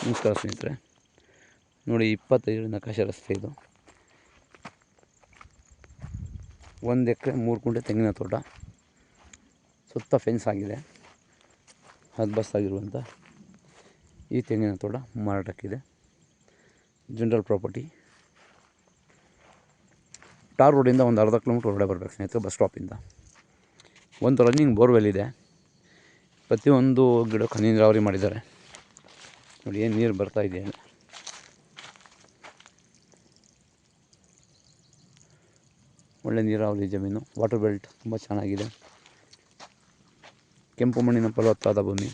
ನಮಸ್ಕಾರ ಸ್ನೇಹಿತರೆ, ನೋಡಿ 25 ನಕಾಶೆ ರಸ್ತೆ ಇದು. 1 ಎಕರೆ 3 ಗುಂಟೆ ತೆಂಗಿನ ತೋಟ, ಸುತ್ತ ಫೆನ್ಸ್ ಆಗಿದೆ. ಹದ್ಬಸ್ತಾಗಿರುವಂಥ ಈ ತೆಂಗಿನ ತೋಟ ಮಾರಾಟಕ್ಕಿದೆ. General property. ಟಾರ್ ರೋಡಿಂದ ಒಂದು ಅರ್ಧ ಕಿಲೋಮೀಟ್ರ್ ಹೊರಗಡೆ ಬರಬೇಕು ಸ್ನೇಹಿತರೆ, ಬಸ್ ಸ್ಟಾಪಿಂದ. ಒಂದು ರನ್ನಿಂಗ್ ಬೋರ್ವೆಲ್ ಇದೆ. ಪ್ರತಿಯೊಂದು ಗಿಡಕ್ಕೆ ಹನಿ ನೀರಾವರಿ ಮಾಡಿದ್ದಾರೆ. ನೋಡಿ ಏನು ನೀರು ಬರ್ತಾ ಇದೆ. ಒಳ್ಳೆ ನೀರಾವರಿ ಜಮೀನು. ವಾಟರ್ ಬೆಲ್ಟ್ ತುಂಬ ಚೆನ್ನಾಗಿದೆ. ಕೆಂಪು ಮಣ್ಣಿನ ಫಲವತ್ತಾದ ಭೂಮಿ.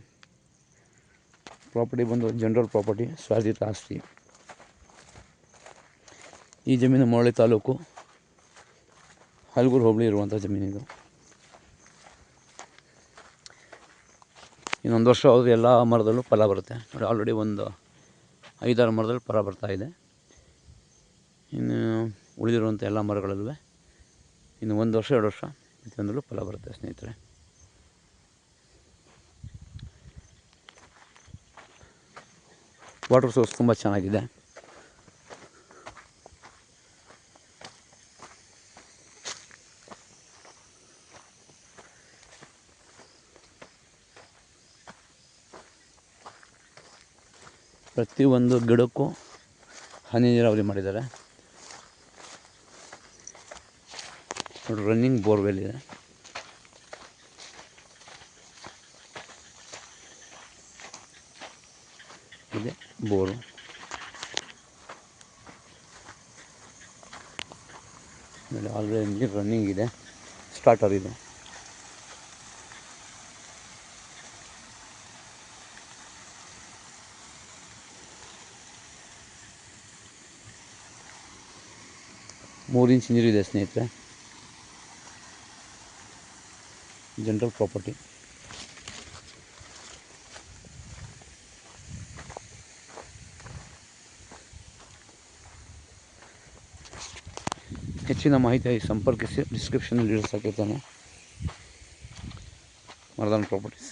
ಪ್ರಾಪರ್ಟಿ ಬಂದು ಜನರಲ್ ಪ್ರಾಪರ್ಟಿ, ಸ್ವಾಧೀತ ಆಸ್ತಿ. ಈ ಜಮೀನು ಮಳವಳ್ಳಿ ತಾಲೂಕು, ಹಲಗೂರು ಹೋಬಳಿ ಇರುವಂಥ ಜಮೀನಿದು. ಇನ್ನೊಂದು ವರ್ಷ ಹೋದರೆ ಎಲ್ಲ ಮರದಲ್ಲೂ ಫಲ ಬರುತ್ತೆ. ನೋಡಿ ಆಲ್ರೆಡಿ ಒಂದು 5-6 ಮರದಲ್ಲಿ ಫಲ ಬರ್ತಾಯಿದೆ. ಇನ್ನು ಉಳಿದಿರುವಂಥ ಎಲ್ಲ ಮರಗಳಲ್ಲೂ ಇನ್ನು 1 ವರ್ಷ 2 ವರ್ಷ ಪ್ರತಿಯೊಂದರಲ್ಲೂ ಫಲ ಬರುತ್ತೆ ಸ್ನೇಹಿತರೆ. ವಾಟರ್ ಸೋರ್ಸ್ ತುಂಬ ಚೆನ್ನಾಗಿದೆ. ಪ್ರತಿಯೊಂದು ಗಿಡಕ್ಕೂ ಹನಿ ನೀರಾವರಿ ಮಾಡಿದ್ದಾರೆ. ನೋಡಿ ರನ್ನಿಂಗ್ ಬೋರ್ವೆಲ್ ಇದೆ. ಇದೆ ಬೋರು. ನೋಡಿ ಆಲ್ರೆಡಿ ನೀರು ರನ್ನಿಂಗ್ ಇದೆ. ಸ್ಟಾರ್ಟರ್ ಇದೆ. ಮೂರು ಇಂಚ್ ನೀರಿದೆ ಸ್ನೇಹಿತರೆ. General property. ಹೆಚ್ಚಿನ ಮಾಹಿತಿಯಾಗಿ ಸಂಪರ್ಕಿಸಿ. ಡಿಸ್ಕ್ರಿಪ್ಷನಲ್ಲಿ ಹಾಕಿರ್ತಾನೆ. ಮರದಾನ್ ಪ್ರಾಪರ್ಟೀಸ್.